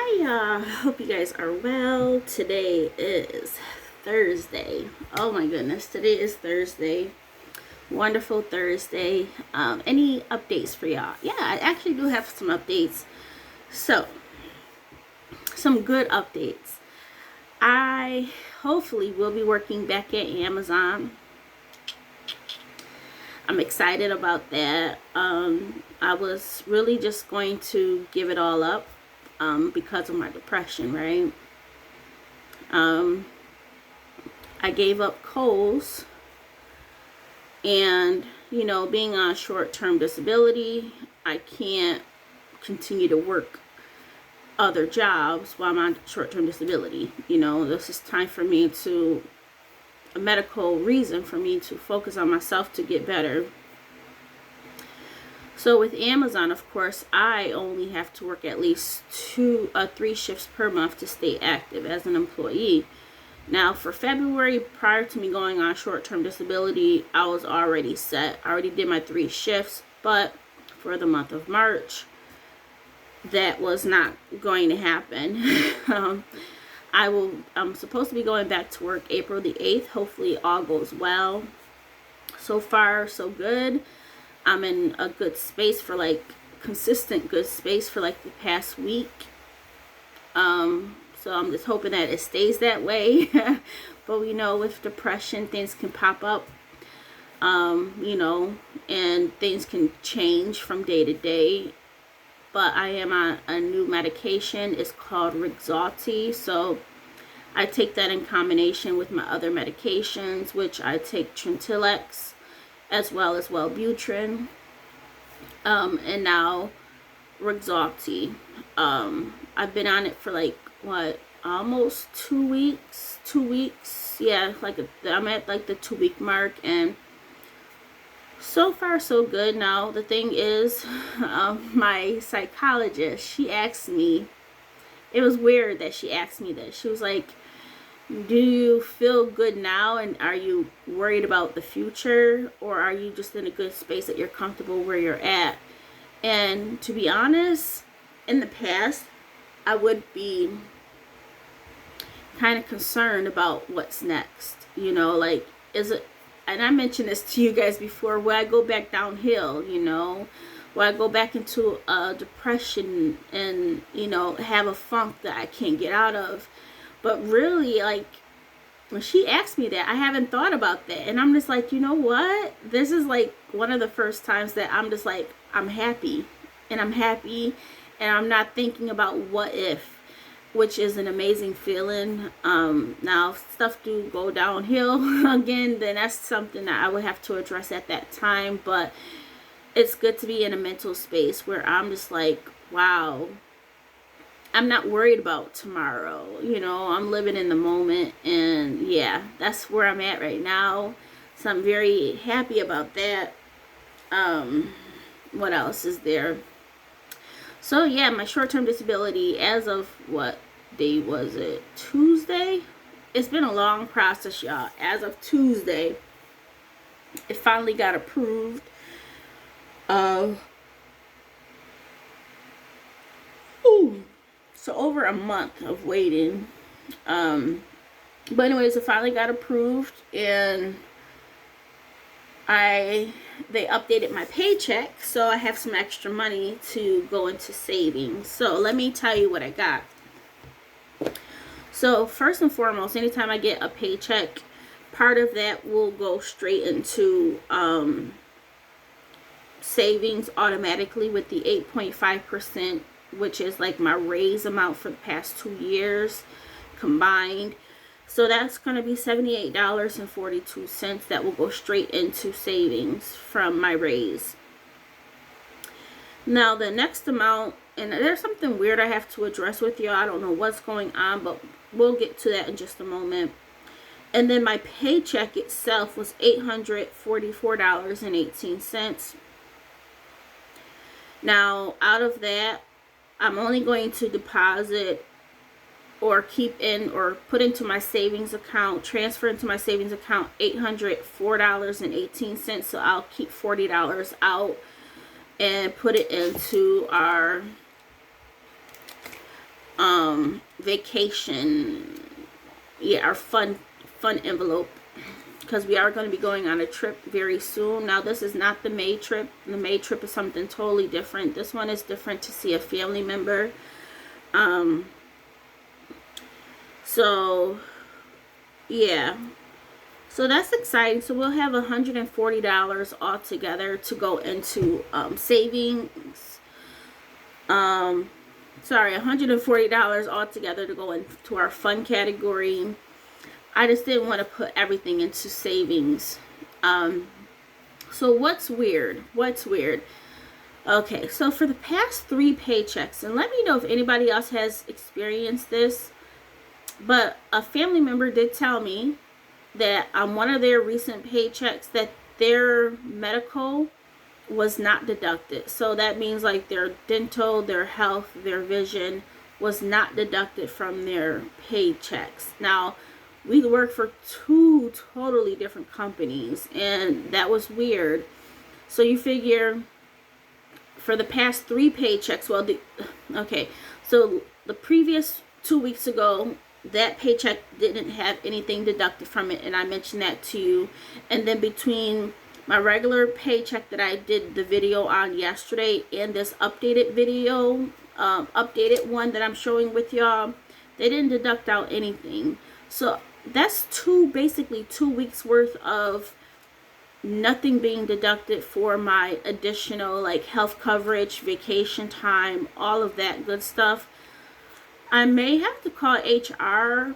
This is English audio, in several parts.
Hi y'all, hope you guys are well. Today is Thursday. Oh my goodness, today is Thursday. Wonderful Thursday. Any updates for y'all? Yeah, I actually do have some updates. So, some good updates. I hopefully will be working back at Amazon. I'm excited about that. I was really just going to give it all up because of my depression, right? I gave up Kohl's, and being on short-term disability, I can't continue to work other jobs while I'm on short-term disability. This is time for me to, a medical reason for me to focus on myself to get better. So with Amazon, of course, I only have to work at least 3 shifts per month to stay active as an employee. Now for February, prior to me going on short-term disability, I was already set. I already did my 3 shifts, but for the month of March, that was not going to happen. I'm supposed to be going back to work April the 8th. Hopefully all goes well. So far, so good. I'm in a good space for consistent good space for the past week. So I'm just hoping that it stays that way. But we know with depression, things can pop up, and things can change from day to day. But I am on a new medication. It's called Rexulti. So I take that in combination with my other medications, which I take Trintellix as well as Wellbutrin, and now Rexulti. I've been on it for almost 2 weeks. 2 weeks, yeah. I'm at the 2-week mark, and so far so good. Now the thing is, my psychologist, she asked me. It was weird that she asked me this. She was like, do you feel good now, and are you worried about the future, or are you just in a good space that you're comfortable where you're at? And to be honest, in the past, I would be kind of concerned about what's next. Is it, and I mentioned this to you guys before, will I go back downhill? Will I go back into a depression and, have a funk that I can't get out of? But really, when she asked me that, I haven't thought about that. And I'm just like, you know what? This is one of the first times that I'm just I'm happy. And I'm happy. And I'm not thinking about what if, which is an amazing feeling. Now, if stuff do go downhill again, then that's something that I would have to address at that time. But it's good to be in a mental space where I'm just wow, I'm not worried about tomorrow. I'm living in the moment, and yeah, that's where I'm at right now. So I'm very happy about that. What else is there? So yeah, my short-term disability, as of what day was it? Tuesday? It's been a long process, y'all. As of Tuesday, it finally got approved. So over a month of waiting. But anyways, it finally got approved, and they updated my paycheck, so I have some extra money to go into savings. So let me tell you what I got. So first and foremost, anytime I get a paycheck, part of that will go straight into savings automatically with the 8.5%, which is my raise amount for the past 2 years combined. So that's going to be $78.42 that will go straight into savings from my raise. Now the next amount, and there's something weird I have to address with you. I don't know what's going on, but we'll get to that in just a moment. And then my paycheck itself was $844.18. Now out of that, I'm only going to deposit or keep in or put into my savings account, transfer into my savings account $804.18. So I'll keep $40 out and put it into our vacation, yeah, our fun envelope, because we are going to be going on a trip very soon. Now, this is not the May trip. The May trip is something totally different. This one is different, to see a family member. So yeah, so that's exciting. So we'll have $140 altogether to go into savings. Sorry, $140 altogether to go into our fun category. I just didn't want to put everything into savings. So what's weird? Okay, so for the past 3 paychecks, and let me know if anybody else has experienced this, but a family member did tell me that on one of their recent paychecks that their medical was not deducted. So that means like their dental, their health, their vision was not deducted from their paychecks. Now, we work for 2 totally different companies, and that was weird. So you figure for the past 3 paychecks, well, okay, so the previous 2 weeks ago, that paycheck didn't have anything deducted from it, and I mentioned that to you. And then between my regular paycheck that I did the video on yesterday and this updated video, updated one that I'm showing with y'all, they didn't deduct out anything. So that's basically 2 weeks worth of nothing being deducted for my additional like health coverage, vacation time, all of that good stuff. I may have to call HR,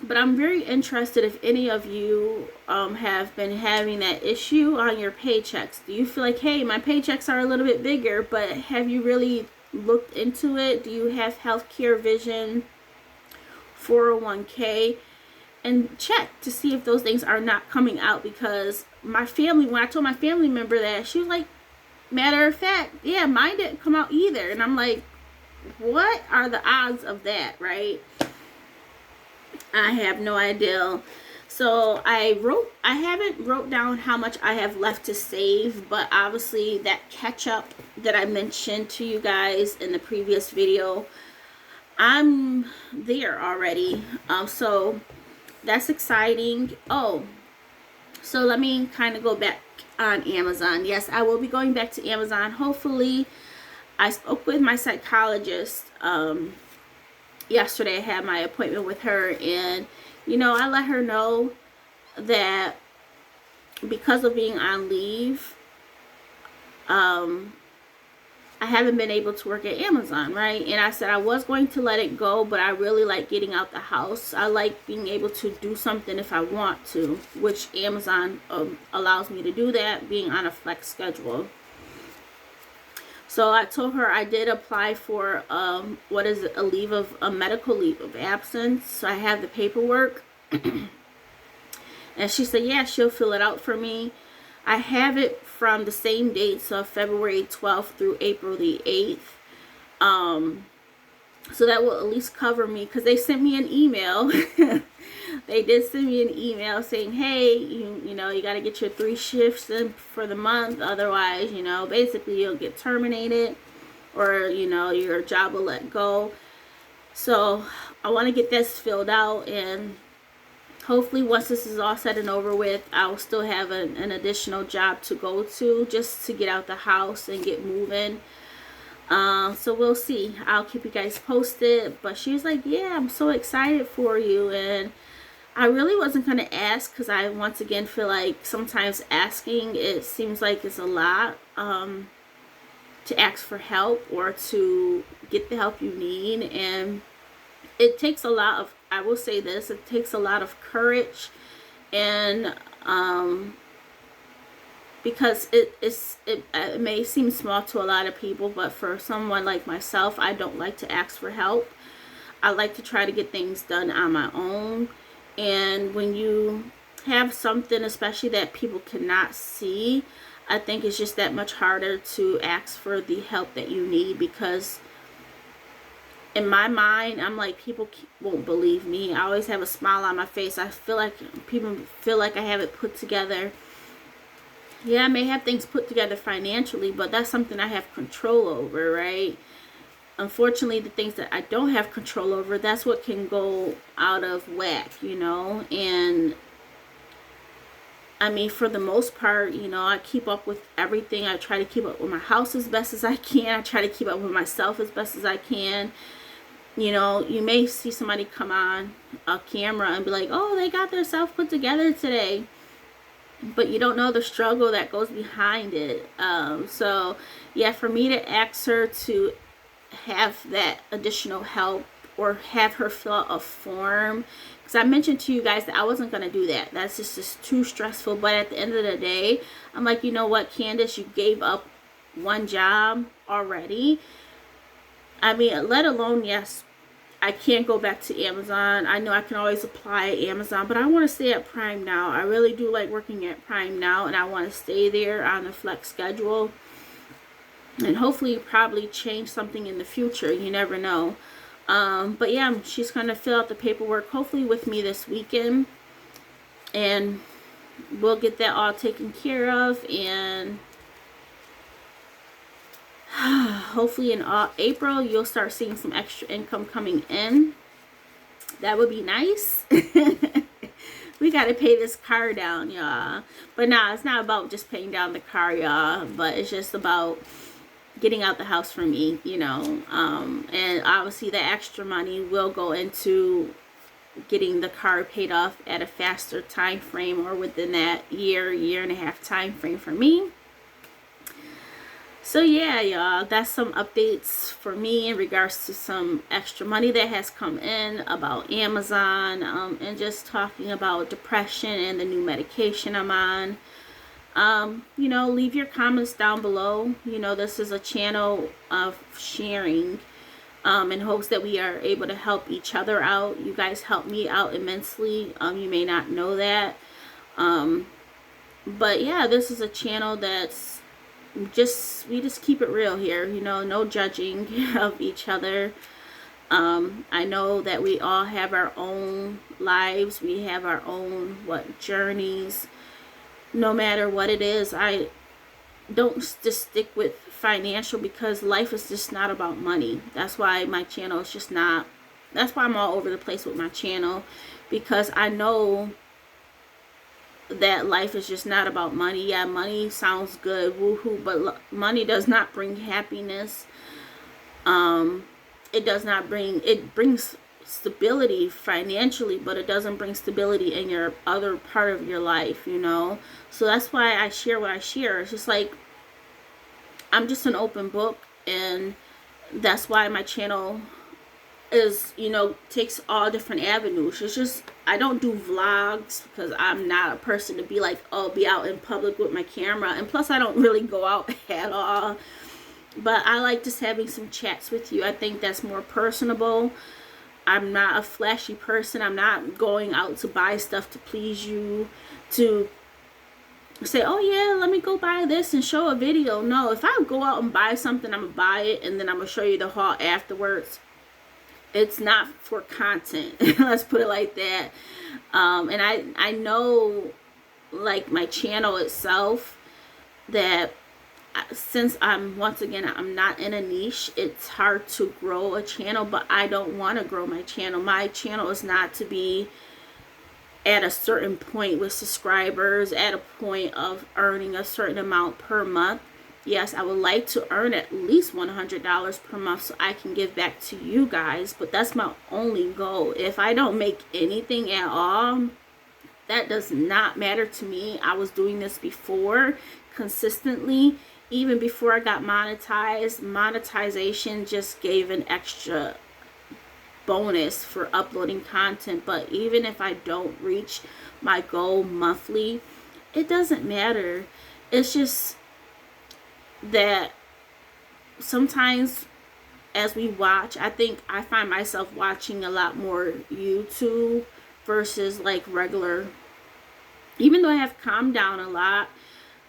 but I'm very interested if any of you have been having that issue on your paychecks. Do you feel like, hey, my paychecks are a little bit bigger, but have you really looked into it? Do you have healthcare, vision, 401k? And check to see if those things are not coming out, because my family, when I told my family member that, she was like, matter of fact, yeah, mine didn't come out either. And I'm like, what are the odds of that, right? I have no idea. So I haven't wrote down how much I have left to save, but obviously that catch up that I mentioned to you guys in the previous video, I'm there already. So that's exciting. Oh, so let me kind of go back on Amazon. Yes, I will be going back to Amazon. Hopefully, I spoke with my psychologist yesterday. I had my appointment with her, and I let her know that because of being on leave, I haven't been able to work at Amazon, right? And I said I was going to let it go, but I really like getting out the house. I like being able to do something if I want to, which Amazon allows me to do that, being on a flex schedule. So I told her I did apply for a medical leave of absence. So I have the paperwork. And she said, yeah, she'll fill it out for me. I have it from the same date, so February 12th through April the 8th. So that will at least cover me, because they sent me an email. They did send me an email saying, hey, you got to get your 3 shifts in for the month. Otherwise, basically you'll get terminated, or, your job will let go. So I want to get this filled out, and hopefully once this is all said and over with, I will still have an additional job to go to, just to get out the house and get moving. So we'll see. I'll keep you guys posted. But she was like, yeah, I'm so excited for you. And I really wasn't going to ask, because I once again feel like sometimes asking, it seems like it's a lot to ask for help or to get the help you need. And it takes a lot of, I will say this, it takes a lot of courage, and because it may seem small to a lot of people, but for someone like myself, I don't like to ask for help. I like to try to get things done on my own. And when you have something, especially that people cannot see, I think it's just that much harder to ask for the help that you need, because in my mind, I'm like, people won't believe me. I always have a smile on my face. I feel like people feel like I have it put together. Yeah, I may have things put together financially, but that's something I have control over, right? unfortunately, the things that I don't have control over, that's what can go out of whack, you know. And I mean, for the most part, you know, I keep up with everything. I try to keep up with my house as best as I can. I try to keep up with myself as best as I can. You know, you may see somebody come on a camera and be like, oh, they got their self put together today. But you don't know the struggle that goes behind it. So, yeah, for me to ask her to have that additional help or have her fill out a form, because I mentioned to you guys that I wasn't going to do that. That's just too stressful. But at the end of the day, I'm like, you know what, Candace, you gave up one job already. I mean, let alone, yes, I can't go back to Amazon. I know I can always apply at Amazon, but I want to stay at Prime Now. I really do like working at Prime Now, and I want to stay there on a flex schedule. And hopefully probably change something in the future. You never know. But yeah, she's going to fill out the paperwork hopefully with me this weekend. And we'll get that all taken care of. And hopefully in April, you'll start seeing some extra income coming in. That would be nice. We got to pay this car down, y'all. But nah, it's not about just paying down the car, y'all. But it's just about getting out the house for me, you know. And obviously the extra money will go into getting the car paid off at a faster time frame, or within that year and a half time frame for me. So yeah, y'all, that's some updates for me in regards to some extra money that has come in about Amazon, and just talking about depression and the new medication I'm on. You know, leave your comments down below. You know, this is a channel of sharing, in hopes that we are able to help each other out. You guys help me out immensely. You may not know that. But yeah, this is a channel that's we just keep it real here, you know, no judging of each other. I know that we all have our own lives. We have our own, journeys. No matter what it is, I don't just stick with financial, because life is just not about money. That's why my channel is just not, that's why I'm all over the place with my channel, because I know that life is just not about money. Yeah, money sounds good, woohoo, but money does not bring happiness. It does not bring, it brings stability financially, but it doesn't bring stability in your other part of your life, you know. So that's why I share what I share. It's just like, I'm just an open book, and that's why my channel is, you know, takes all different avenues. It's just, I don't do vlogs because I'm not a person to be like, oh, be out in public with my camera. And plus, I don't really go out at all. But I like just having some chats with you. I think that's more personable. I'm not a flashy person. I'm not going out to buy stuff to please you, to say, oh yeah, let me go buy this and show a video. No, if I go out and buy something, I'm gonna buy it and then I'm gonna show you the haul afterwards. It's not for content. Let's put it like that. And I know, like, my channel itself, that since I'm not in a niche, it's hard to grow a channel. But I don't want to grow my channel. My channel is not to be at a certain point with subscribers, at a point of earning a certain amount per month. Yes, I would like to earn at least $100 per month so I can give back to you guys, but that's my only goal. If I don't make anything at all, that does not matter to me. I was doing this before consistently, even before I got monetized. Monetization just gave an extra bonus for uploading content, but even if I don't reach my goal monthly, it doesn't matter. It's just that sometimes as we watch, I think I find myself watching a lot more YouTube versus like regular, even though I have calmed down a lot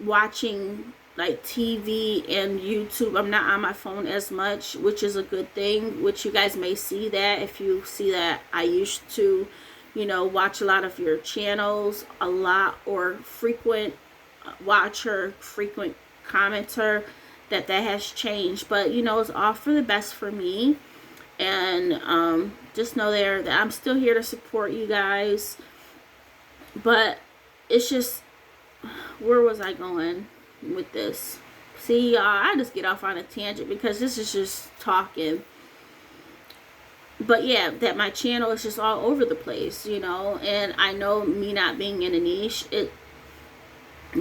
watching like TV and YouTube. I'm not on my phone as much, which is a good thing, which you guys may see that. If you see that I used to, you know, watch a lot of your channels a lot, or frequent watcher, frequent commenter, that has changed. But you know, it's all for the best for me. And just know there that I'm still here to support you guys. But it's just, where was I going with this? See, y'all, I just get off on a tangent because this is just talking. But yeah, that my channel is just all over the place, you know. And I know me not being in a niche, it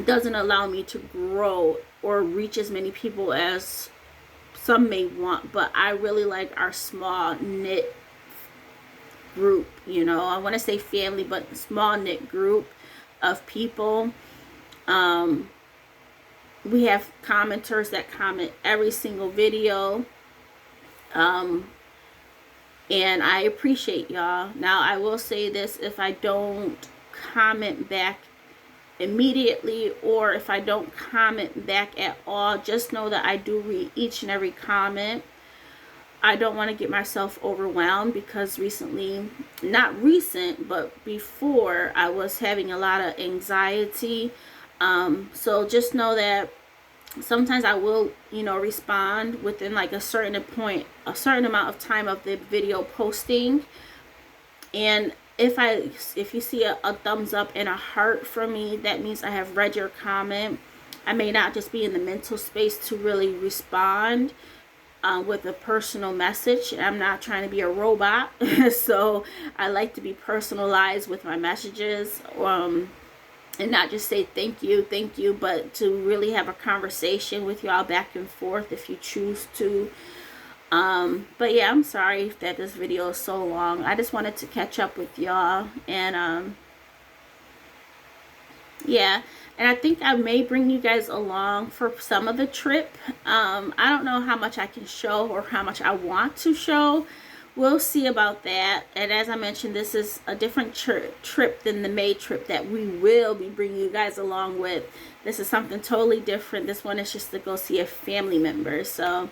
doesn't allow me to grow or reach as many people as some may want. But I really like our small knit group, you know. I want to say family, but small knit group of people. We have commenters that comment every single video. And I appreciate y'all. Now, I will say this, if I don't comment back immediately, or if I don't comment back at all, just know that I do read each and every comment. I don't want to get myself overwhelmed, because recently, not recent, but before, I was having a lot of anxiety. So just know that sometimes I will, you know, respond within like a certain amount of time of the video posting. And if you see a thumbs up and a heart from me, that means I have read your comment. I may not just be in the mental space to really respond with a personal message. I'm not trying to be a robot. So I like to be personalized with my messages, and not just say thank you, but to really have a conversation with y'all back and forth if you choose to. But yeah, I'm sorry that this video is so long. I just wanted to catch up with y'all. And yeah, and I think I may bring you guys along for some of the trip. I don't know how much I can show or how much I want to show. We'll see about that. And as I mentioned, this is a different trip than the May trip that we will be bringing you guys along with. This is something totally different. This one is just to go see a family member. So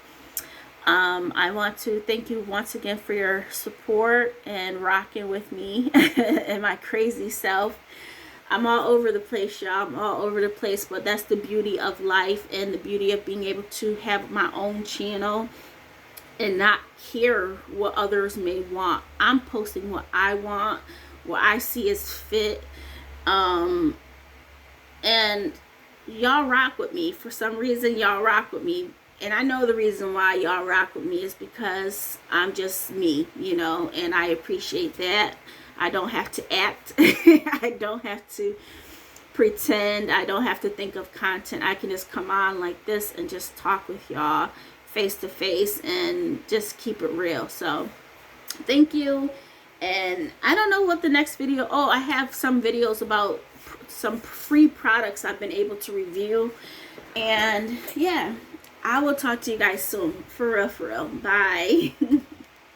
I want to thank you once again for your support and rocking with me and my crazy self. I'm all over the place, y'all. I'm all over the place, but that's the beauty of life and the beauty of being able to have my own channel and not care what others may want. I'm posting what I want, what I see as fit. And y'all rock with me. For some reason, y'all rock with me. And I know the reason why y'all rock with me is because I'm just me, you know, and I appreciate that. I don't have to act. I don't have to pretend. I don't have to think of content. I can just come on like this and just talk with y'all face to face and just keep it real. So thank you. And I don't know what the next video, I have some videos about some free products I've been able to review. And yeah, I will talk to you guys soon. For real. Bye.